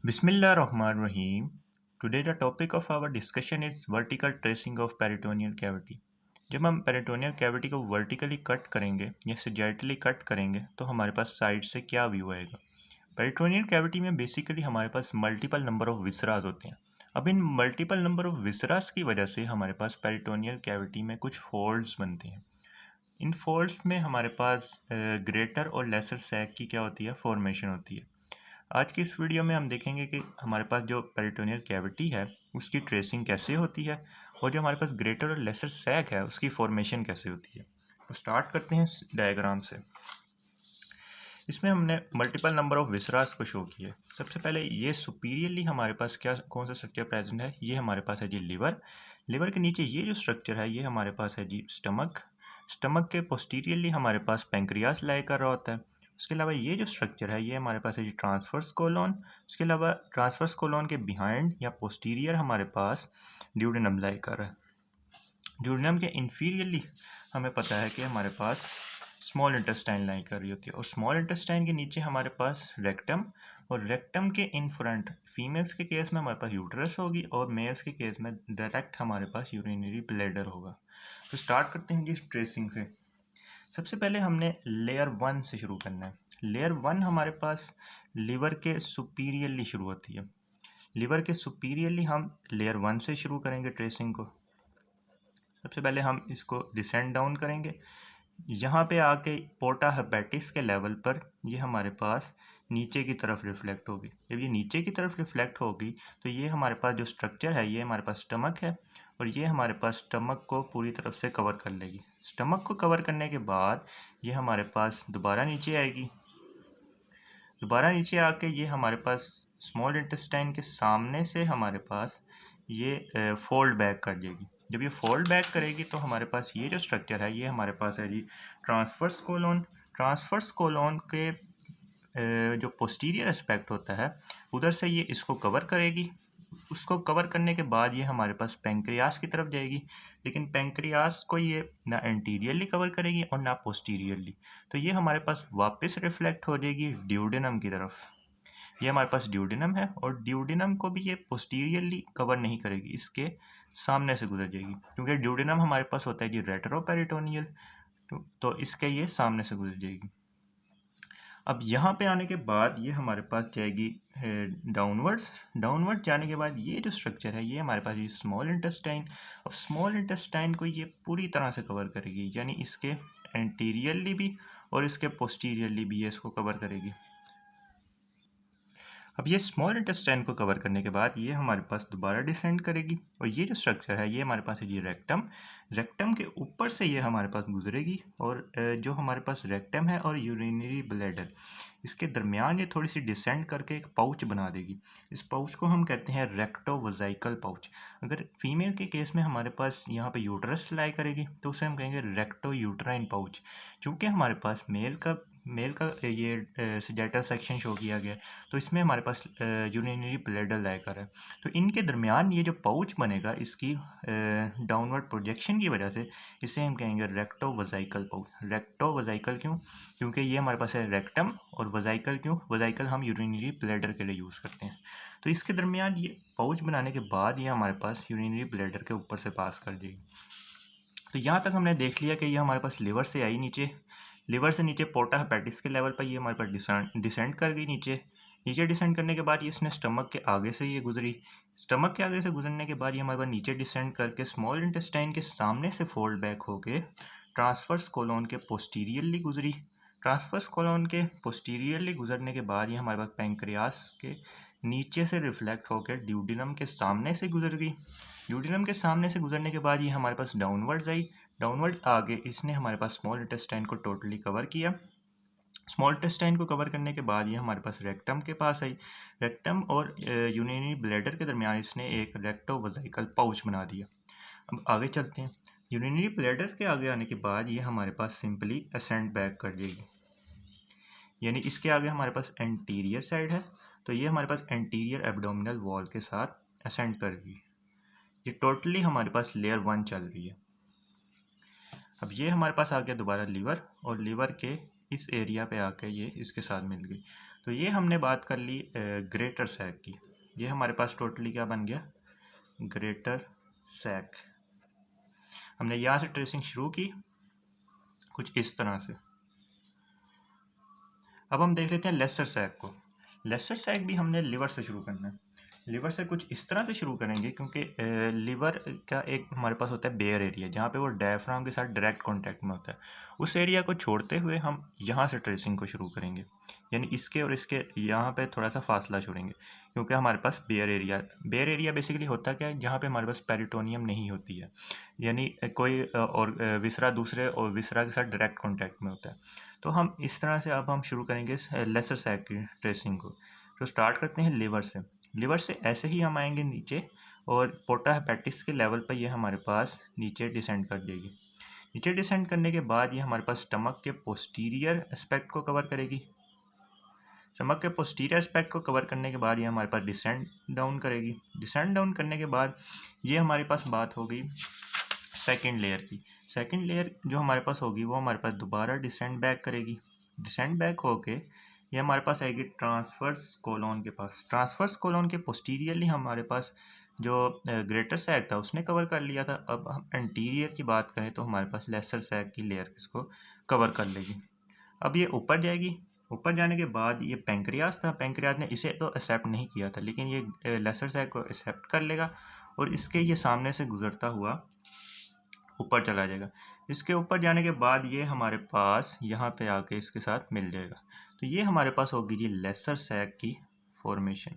Bismillahirrahmanirrahim. Today the topic of our discussion is vertical tracing of peritoneal cavity. जब हम peritoneal cavity को vertically cut करेंगे या सजेटली cut करेंगे तो हमारे पास साइड से क्या व्यू आएगा। पेरिटोनियल कैविटी में बेसिकली हमारे पास मल्टीपल नंबर ऑफ विसरास होते हैं। अब इन मल्टीपल नंबर ऑफ विसरास की वजह से हमारे पास पेरिटोनियल कैविटी में कुछ फोल्ड्स बनते हैं। इन फोल्ड्स में हमारे पास ग्रेटर और लेसर सैक की क्या होती है, फॉर्मेशन होती है। आज की इस वीडियो में हम देखेंगे कि हमारे पास जो पेरिटोनियल कैविटी है उसकी ट्रेसिंग कैसे होती है और जो हमारे पास ग्रेटर और लेसर सैक है उसकी फॉर्मेशन कैसे होती है। तो स्टार्ट करते हैं इस डायग्राम से। इसमें हमने मल्टीपल नंबर ऑफ विसरास को शो किया। सबसे पहले ये सुपीरियरली हमारे पास क्या कौन सा स्ट्रक्चर प्रेजेंट है, ये हमारे पास है जी लिवर। लिवर के नीचे ये जो स्ट्रक्चर है ये हमारे पास है जी स्टमक। स्टमक के पोस्टीरियरली हमारे पास पेंक्रियास लाई कर रहा होता है। उसके अलावा ये जो स्ट्रक्चर है ये हमारे पास है जी ट्रांसवर्स कोलोन। उसके अलावा ट्रांसवर्स कोलोन के बिहाइंड या पोस्टीरियर हमारे पास ड्यूडेनम लाई कर रहा है। ड्यूडेनम के इन्फीरियरली हमें पता है कि हमारे पास स्मॉल इंटेस्टाइन लाई कर रही होती है और स्मॉल इंटेस्टाइन के नीचे हमारे पास रेक्टम और रेक्टम के इन फ्रंट फीमेल्स के केस में हमारे पास यूट्रस होगी और मेल्स के केस में डायरेक्ट हमारे पास यूरिनरी ब्लैडर होगा। तो स्टार्ट करते हैं जी ट्रेसिंग से। सबसे पहले हमने लेयर 1 से शुरू करना है। लेयर 1 हमारे पास लिवर के सुपीरियरली शुरू होती है। लिवर के सुपीरियरली हम लेयर 1 से शुरू करेंगे ट्रेसिंग को। सबसे पहले हम इसको डिसेंड डाउन करेंगे। यहाँ पे आके पोर्टा हेपेटिस के लेवल पर ये हमारे पास नीचे की तरफ रिफ्लेक्ट होगी। जब ये नीचे की तरफ रिफ्लेक्ट होगी तो ये हमारे पास जो स्ट्रक्चर है ये हमारे पास स्टमक है और ये हमारे पास स्टमक को पूरी तरफ से कवर कर लेगी। स्टमक को कवर करने के बाद ये हमारे पास दोबारा नीचे आएगी। दोबारा नीचे आके ये हमारे पास स्मॉल इंटेस्टाइन के सामने से हमारे पास ये फोल्ड बैक कर देगी। जब ये फोल्ड बैक करेगी तो हमारे पास ये जो स्ट्रक्चर है ये हमारे पास है जी ट्रांसवर्स कोलोन। ट्रांसवर्स कोलोन के जो पोस्टीरियर एस्पेक्ट होता है उधर से ये इसको कवर करेगी। उसको कवर करने के बाद ये हमारे पास पेंक्रियास की तरफ जाएगी, लेकिन पेंक्रियास को ये ना एंटीरियरली कवर करेगी और ना पोस्टीरियरली। तो ये हमारे पास वापस रिफ्लेक्ट हो जाएगी ड्यूडेनम की तरफ। ये हमारे पास ड्यूडेनम है और ड्यूडेनम को भी ये पोस्टीरियरली कवर नहीं करेगी, इसके सामने से गुजर जाएगी क्योंकि ड्यूडेनम हमारे पास होता है जी रेट्रोपेरिटोनियल। तो इसके ये सामने से गुजर जाएगी। अब यहाँ पे आने के बाद ये हमारे पास जाएगी डाउनवर्ड्स। डाउनवर्ड जाने के बाद ये जो स्ट्रक्चर है ये हमारे पास ये स्मॉल इंटेस्टाइन। अब स्मॉल इंटेस्टाइन को ये पूरी तरह से कवर करेगी, यानी इसके एंटीरियरली भी और इसके पोस्टीरियरली भी ये इसको कवर करेगी। अब ये स्मॉल इंटेस्टाइन को कवर करने के बाद ये हमारे पास दोबारा डिसेंड करेगी और ये जो स्ट्रक्चर है ये हमारे पास है ये रेक्टम। रेक्टम के ऊपर से ये हमारे पास गुजरेगी और जो हमारे पास रेक्टम है और यूरिनरी ब्लैडर इसके दरमियान ये थोड़ी सी डिसेंड करके एक पाउच बना देगी। इस पाउच को हम कहते हैं रेक्टोवजाइकल पाउच। अगर फीमेल के केस में हमारे पास यहाँ पे यूट्रस लाई करेगी तो उसे हम कहेंगे रेक्टो यूट्राइन पाउच। चूँकि हमारे पास मेल का ये सजेटल सेक्शन शो किया गया तो इसमें हमारे पास यूरिनरी ब्लैडर लाइकर है। तो इनके दरमियान ये जो पाउच बनेगा इसकी डाउनवर्ड प्रोजेक्शन की वजह से इसे हम कहेंगे रेक्टोवजाइकल पाउच। रेक्टोवजाइकल क्यों? क्योंकि ये हमारे पास है रेक्टम। और वजाइकल क्यों? वजाइकल हम यूरिनरी ब्लैडर के लिए यूज़ करते हैं। तो इसके दरमियान ये पाउच बनाने के बाद ये हमारे पास यूरिनरी ब्लैडर के ऊपर से पास कर देगी। तो यहाँ तक हमने देख लिया कि ये हमारे पास लिवर से आई नीचे, लिवर से नीचे पोर्टा हेपेटिस के लेवल पर ये हमारे पास डिसेंड कर गई नीचे। नीचे डिसेंड करने के बाद ये इसने स्टमक के आगे से ये गुजरी। स्टमक के आगे से गुजरने के बाद ये हमारे पास नीचे डिसेंड करके स्मॉल इंटेस्टाइन के सामने से फोल्ड बैक होके ट्रांसवर्स कोलोन के पोस्टीरियरली गुजरी। ट्रांसवर्स कोलोन के पोस्टीरियरली गुजरने के बाद ये हमारे पास पेंक्रियास के नीचे से रिफ्लेक्ट होकर ड्यूडिनम के सामने से गुजर गई। ड्यूडिनम के सामने से गुजरने के बाद ये हमारे पास डाउनवर्ड्स आई। डाउनवर्ड्स आगे इसने हमारे पास स्मॉल इंटेस्टाइन को टोटली कवर किया। स्मॉल इंटेस्टाइन को कवर करने के बाद ये हमारे पास रेक्टम के पास आई। रेक्टम और यूरिनरी ब्लैडर के दरमियान इसने एक रेक्टोवजाइकल पाउच बना दिया। अब आगे चलते हैं। यूरिनरी ब्लैडर के आगे आने के बाद ये हमारे पास सिंपली असेंड बैक कर देगी, यानी इसके आगे हमारे पास एंटीरियर साइड है तो ये हमारे पास एंटीरियर एब्डोमिनल वॉल के साथ असेंड करेगी। ये टोटली हमारे पास लेयर 1 चल रही है। अब ये हमारे पास आ गया दोबारा लिवर और लिवर के इस एरिया पे आके ये इसके साथ मिल गई। तो ये हमने बात कर ली ग्रेटर सैक की। ये हमारे पास टोटली क्या बन गया, ग्रेटर सैक। हमने यहाँ से ट्रेसिंग शुरू की कुछ इस तरह से। अब हम देख लेते हैं लेसर सैक को। लेसर सैक भी हमने लिवर से शुरू करना है। लिवर से कुछ इस तरह से शुरू करेंगे क्योंकि लिवर का एक हमारे पास होता है बेयर एरिया, जहाँ पे वो डायफ्राम के साथ डायरेक्ट कांटेक्ट में होता है। उस एरिया को छोड़ते हुए हम यहाँ से ट्रेसिंग को शुरू करेंगे, यानी इसके और इसके यहाँ पे थोड़ा सा फासला छोड़ेंगे क्योंकि हमारे पास बेयर एरिया बेसिकली होता क्या है, जहाँ पे हमारे पास पेरिटोनियम नहीं होती है, यानी कोई और विसरा दूसरे और विसरा के साथ डायरेक्ट कॉन्टैक्ट में होता है। तो हम इस तरह से अब हम शुरू करेंगे लेसर सैक की ट्रेसिंग को। तो स्टार्ट करते हैं लिवर से। लिवर से ऐसे ही हम आएंगे नीचे और पोर्टा हेपेटिस के लेवल पर ये हमारे पास नीचे डिसेंड कर देगी। नीचे डिसेंड करने के बाद ये हमारे पास स्टमक के पोस्टीरियर एस्पेक्ट को कवर करेगी। स्टमक के पोस्टीरियर एस्पेक्ट को कवर करने के बाद ये हमारे पास डिसेंड डाउन करेगी। डिसेंड डाउन करने के बाद ये हमारे पास बात हो गई सेकेंड लेयर की। सेकेंड लेयर जो हमारे पास होगी वो हमारे पास दोबारा डिसेंड बैक करेगी। डिसेंड बैक होके ये हमारे पास आएगी ट्रांसवर्स कोलोन के पास। ट्रांसवर्स कोलोन के पोस्टीरियरली हमारे पास जो ग्रेटर सैक था उसने कवर कर लिया था। अब हम एंटीरियर की बात करें तो हमारे पास लेसर सैक की लेयर इसको कवर कर लेगी। अब ये ऊपर जाएगी। ऊपर जाने के बाद ये पेंक्रियास था, पेंक्रियास ने इसे तो एक्सेप्ट नहीं किया था, लेकिन ये लेसर सैक को एक्सेप्ट कर लेगा और इसके ये सामने से गुजरता हुआ ऊपर चला जाएगा। इसके ऊपर जाने के बाद ये हमारे पास यहाँ पे आके इसके साथ मिल जाएगा। तो ये हमारे पास होगी जी लेसर सैक की फॉर्मेशन।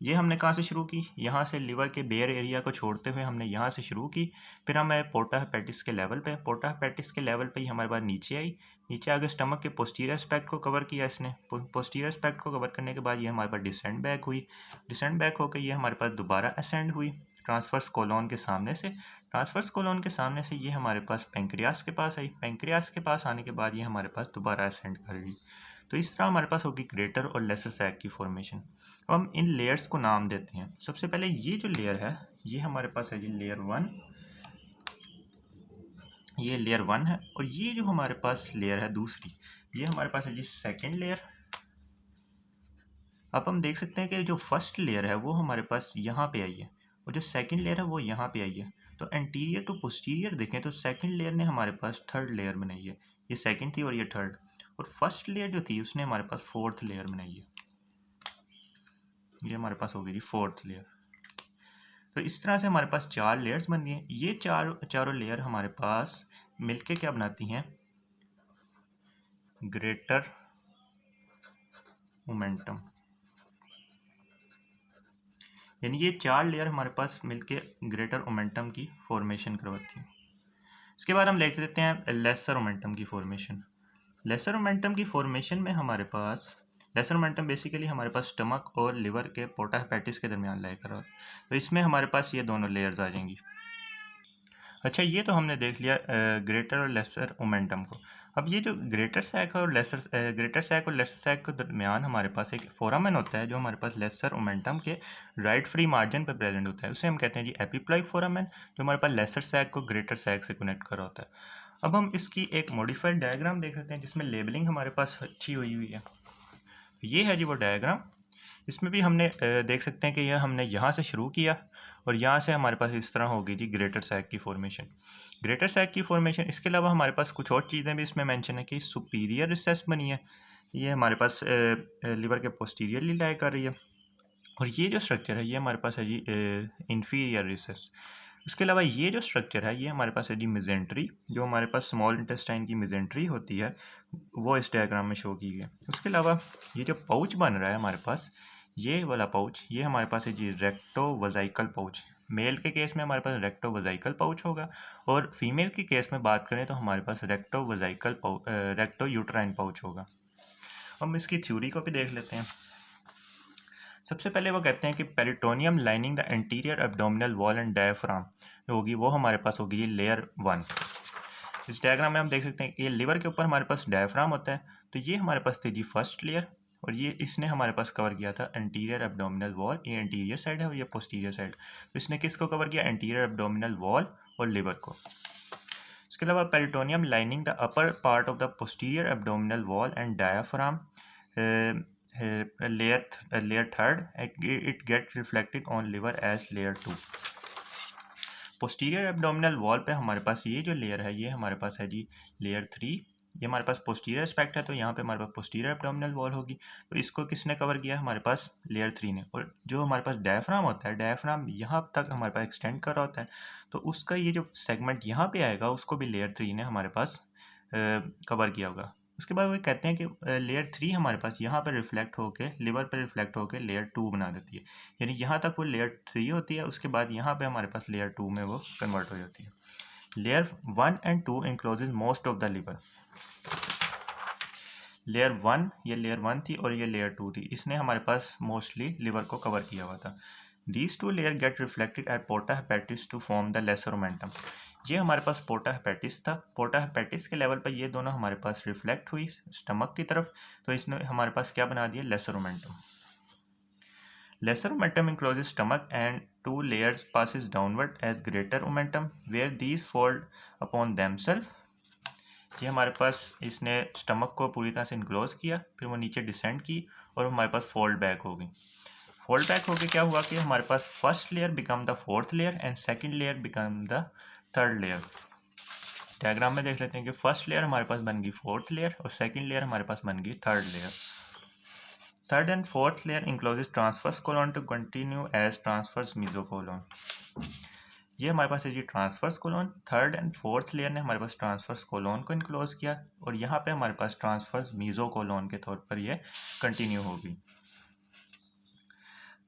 ये हमने कहाँ से शुरू की, यहाँ से लिवर के बेयर एरिया को छोड़ते हुए हमने यहाँ से शुरू की। फिर हम आए पोर्टा हेपेटिस के लेवल पे। पोर्टा हेपेटिस के लेवल पे ही हमारे पास नीचे आई। नीचे आगे स्टमक के पोस्टीरियर एस्पेक्ट को कवर किया इसने। पोस्टीरियर एस्पेक्ट को कवर करने के बाद ये हमारे पास डिसेंड बैक हुई। डिसेंड बैक होकर ये हमारे पास दोबारा असेंड हुई ट्रांसवर्स कोलोन के सामने से। ट्रांसवर्स कोलोन के सामने से ये हमारे पास पेंक्रियास के पास आई। पेंक्रियास के पास आने के बाद ये हमारे पास दोबारा असेंड कर गई। तो इस तरह हमारे पास होगी ग्रेटर और लेसर सैक की फॉर्मेशन। अब हम इन लेयर्स को नाम देते हैं। सबसे पहले ये जो लेयर है ये हमारे पास है जी लेयर 1। ये लेयर 1 है। और ये जो हमारे पास लेयर है दूसरी, ये हमारे पास है जी सेकेंड लेयर। अब हम देख सकते हैं कि जो फर्स्ट लेयर है वो हमारे पास यहाँ पे आई है और जो सेकेंड लेयर है वो यहाँ पे आई है। तो एंटीरियर टू पोस्टीरियर देखें तो सेकेंड लेयर ने हमारे पास थर्ड लेयर बनाई है। ये सेकेंड थी और ये थर्ड, और फर्स्ट लेयर जो थी उसने हमारे पास फोर्थ लेयर बनाई है। ये हमारे पास हो गई जी फोर्थ लेयर। तो इस तरह से हमारे पास 4 लेयर्स बन गई हैं। ये चारों लेयर हमारे पास मिलके क्या बनाती हैं, ग्रेटर मोमेंटम। यानी ये 4 लेयर हमारे पास मिलके ग्रेटर मोमेंटम की फॉर्मेशन करवाती हैं। इसके बाद हम लिख देते हैं लेसर मोमेंटम की फॉर्मेशन। लेसर मोमेंटम की फॉर्मेशन में हमारे पास लेसर मोमेंटम बेसिकली हमारे पास स्टमक और लिवर के पोर्टा हेपेटिस के दरमियान लाई कर रहा है। तो इसमें हमारे पास ये दोनों लेयर्स आ जाएंगी। अच्छा, ये तो हमने देख लिया ग्रेटर और लेसर मोमेंटम को। अब ये जो ग्रेटर सैक और लेसर सैक के दरमियान हमारे पास एक फोरामेन होता है जो हमारे पास लेसर मोमेंटम के राइट फ्री मार्जिन पर प्रेजेंट होता है। उसे हम कहते हैं जी एपिप्लॉइक फोरामेन, जो हमारे पास लेसर सैक को ग्रेटर सैक से कनेक्ट कर रहा होता है। अब हम इसकी एक मॉडिफाइड डायग्राम देख सकते हैं जिसमें लेबलिंग हमारे पास अच्छी हुई है। ये है जी वो डायग्राम। इसमें भी हमने देख सकते हैं कि यह हमने यहाँ से शुरू किया और यहाँ से हमारे पास इस तरह होगी जी ग्रेटर सैक की फॉर्मेशन। ग्रेटर सैक की फॉर्मेशन, इसके अलावा हमारे पास कुछ और चीज़ें भी इसमें मेंशन है कि सुपीरियर रिसेस बनी है। ये हमारे पास लिवर के पोस्टीरियरली लाई कर रही है। और ये जो स्ट्रक्चर है ये हमारे पास है जी इन्फीरियर रिसेस। उसके अलावा ये जो स्ट्रक्चर है ये हमारे पास है जी मिजेंट्री, जो हमारे पास स्मॉल इंटेस्टाइन की मिजेंट्री होती है वो इस डायग्राम में शो की गई है। उसके अलावा ये जो पाउच बन रहा है हमारे पास, ये वाला पाउच, ये हमारे पास है जी रेक्टोवजाइकल पाउच। मेल के केस में हमारे पास रेक्टोवजाइकल पाउच होगा और फीमेल के केस में बात करें तो हमारे पास रेक्टो यूट्राइन पाउच होगा। हम इसकी थ्योरी को भी देख लेते हैं। सबसे पहले वो कहते हैं कि peritoneum lining the anterior abdominal wall and diaphragm जो होगी वो हमारे पास होगी ये लेयर 1। इस डायग्राम में हम देख सकते हैं कि ये लिवर के ऊपर हमारे पास डायफ्राम होता है। तो ये हमारे पास थी जी फर्स्ट लेयर और ये इसने हमारे पास कवर किया था एंटीरियर एब्डोमिनल वॉल। ये एंटीरियर साइड है और ये पोस्टीरियर साइड। तो इसने किसको कवर किया, एंटीरियर एब्डोमिनल वॉल और लिवर को। इसके अलावा peritoneum lining the upper part of the posterior abdominal wall and diaphragm layer third, it get reflected on liver edge layer 2। Posterior abdominal wall पे हमारे पास ये जो लेयर है ये हमारे पास है जी लेयर 3। ये हमारे पास पोस्टीरियर एस्पेक्ट है, तो यहाँ पे हमारे पास पोस्टीरियर एब्डोमिनल वॉल होगी। तो इसको किसने कवर किया? हमारे पास लेयर 3 ने। और जो हमारे पास डायफ्राम होता है, डायफ्राम यहाँ तक हमारे पास एक्सटेंड कर रहा होता है, तो उसका ये जो सेगमेंट यहाँ पे आएगा उसको भी लेयर 3 ने हमारे पास कवर किया होगा। उसके बाद वो कहते हैं कि लेयर 3 हमारे पास यहाँ पर रिफ्लेक्ट होके लिवर पर रिफ्लेक्ट होके लेयर 2 बना देती है। यानी यहाँ तक वो लेयर 3 होती है, उसके बाद यहाँ पे हमारे पास लेयर 2 में वो कन्वर्ट हो जाती है। Layer 1 and 2 encloses most of the liver. Layer 1, ये लेयर 1 थी और ये लेयर 2 थी, इसने हमारे पास मोस्टली लिवर को कवर किया हुआ था। These two layer get reflected at porta hepatis to form the lesser omentum। ये हमारे पास पोर्टा हेपेटिस था। पोर्टा हेपेटिस के लेवल पर ये दोनों हमारे पास रिफ्लेक्ट हुई स्टमक की तरफ, तो इसने हमारे पास क्या बना दिया? Lesser omentum. Lesser omentum encloses stomach and two layers passes downward as greater omentum where these fold upon themselves। ये हमारे पास इसने स्टमक को पूरी तरह से इनक्लोज किया, फिर वो नीचे डिसेंड की और हमारे पास फोल्ड बैक हो गई। फोल्ड बैक होके क्या हुआ कि हमारे पास first layer become the fourth layer and second layer become the third layer. Diagram में देख लेते हैं कि फर्स्ट लेयर हमारे पास बन गई फोर्थ लेयर और सेकंड लेयर हमारे पास बन गई third layer. Third and fourth layer encloses transverse colon to continue as transverse mesocolon. ये हमारे पास है जी transverse colon. Third and fourth layer ने हमारे पास ट्रांसफर्स कोलोन को इनक्लोज किया और यहाँ पे हमारे पास ट्रांसफर्स मीजोकोलोन के तौर पर ये कंटिन्यू होगी।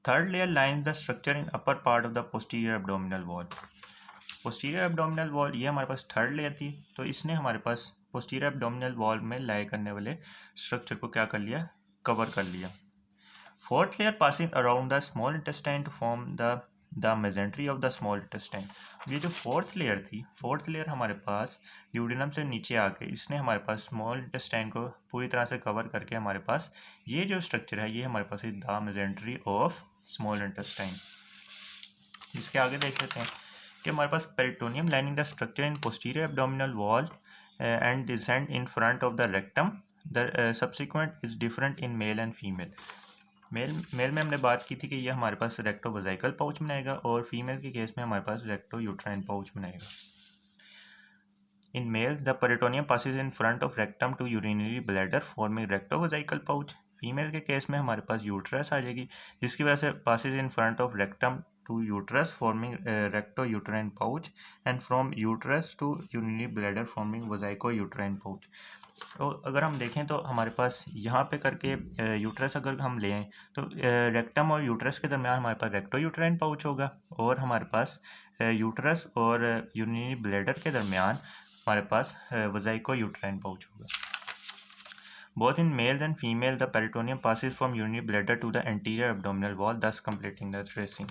Third layer lines the structure in upper part of the posterior abdominal wall। posterior abdominal wall ये हमारे पास थर्ड लेयर थी, तो इसने हमारे पास posterior abdominal wall में लाई करने वाले स्ट्रक्चर को क्या कर लिया? कवर कर लिया। Fourth layer passing around the small intestine to form the mesentery of the small intestine. ये जो फोर्थ लेयर थी, फोर्थ लेयर हमारे पास ड्यूडेनम से नीचे आके इसने हमारे पास स्मॉल इंटेस्टाइन को पूरी तरह से कवर करके हमारे पास ये जो स्ट्रक्चर है ये हमारे पास the mesentery of small intestine. इसके आगे देख लेते हैं कि हमारे पास peritoneum lining the structure in posterior abdominal wall and descent in front of the rectum. The subsequent is different in male and female. Male में हमने बात की थी कि ये हमारे पास रेक्टोवजाइकल पाउच बनाएगा और फीमेल के केस में हमारे पास रेक्टो यूट्राइन पाउच बनाएगा। In male the peritoneum passes in front of rectum to urinary bladder forming rectovesical pouch. Female के केस में हमारे पास यूट्रस आ जाएगी, जिसकी वजह से passes in front of rectum to uterus forming recto uterine pouch and from uterus to urinary bladder forming vesico uterine pouch. तो अगर हम देखें तो हमारे पास यहाँ पे करके यूट्रस अगर हम लें तो रेक्टम और यूट्रस के दरमियान हमारे पास रेक्टो यूट्राइन पाउच होगा और हमारे पास यूट्रस और यूरिनरी ब्लैडर के दरमियान हमारे पास वजाइको यूट्राइन पाउच होगा। Both in males and female the peritoneum passes from urinary bladder to the anterior abdominal wall thus completing the tracing.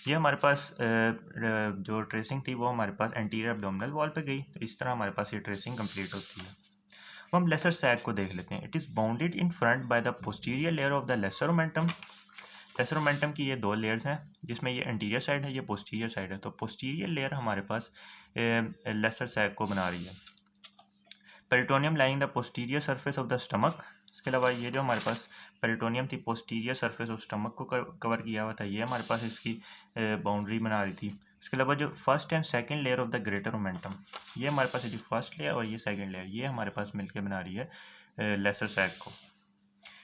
ये हमारे पास जो ट्रेसिंग थी वो हमारे पास एंटीरियर एब्डोमिनल वॉल पे गई, तो इस तरह हमारे पास ये ट्रेसिंग कंप्लीट होती है। अब हम लेसर सैक को देख लेते हैं। It is bounded in front by the posterior layer of the lesser omentum. Lesser omentum की ये दो लेयर्स हैं, जिसमें ये एंटीरियर साइड है, ये पोस्टीरियर साइड है। तो पोस्टीरियर लेयर हमारे पास लेसर सैक को बना रही है। Peritoneum lying the posterior surface of the stomach. इसके अलावा ये जो हमारे पास पेरिटोनियम थी पोस्टीरियर सरफेस ऑफ स्टमक को कवर किया हुआ था, ये हमारे पास इसकी बाउंड्री बना रही थी। इसके अलावा जो first and second layer of the greater omentum, ये हमारे पास जो फर्स्ट लेयर और ये सेकंड लेयर, ये हमारे पास मिलकर बना रही है लेसर सैक को।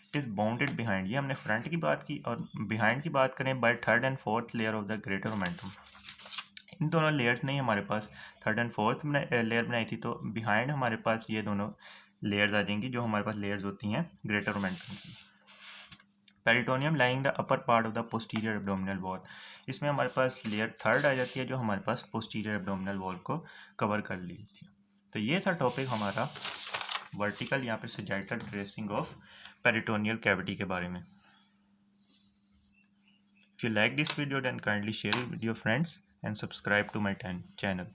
इट इज़ बाउंडेड बिहाइंड, ये हमने फ्रंट की बात की, और बिहाइंड की बात करें by third and fourth layer of the greater omentum. इन दोनों लेयर्स ने हमारे पास थर्ड एंड फोर्थ लेयर बनाई थी, तो बिहाइंड हमारे पास ये दोनों लेयर्स आ जाएंगी जो हमारे पास लेयर्स होती हैं ग्रेटर ओमेंटम की। Peritoneum lying the upper part of the posterior abdominal wall. इसमें हमारे पास लेयर थर्ड आ जाती है जो हमारे पास पोस्टीरियर एब्डोमिनल वॉल को कवर कर ली थी। तो ये था टॉपिक हमारा वर्टिकल यहाँ पे sagittal tracing of peritoneal cavity के बारे में। If you like this video, then kindly share it with your friends and subscribe to my channel.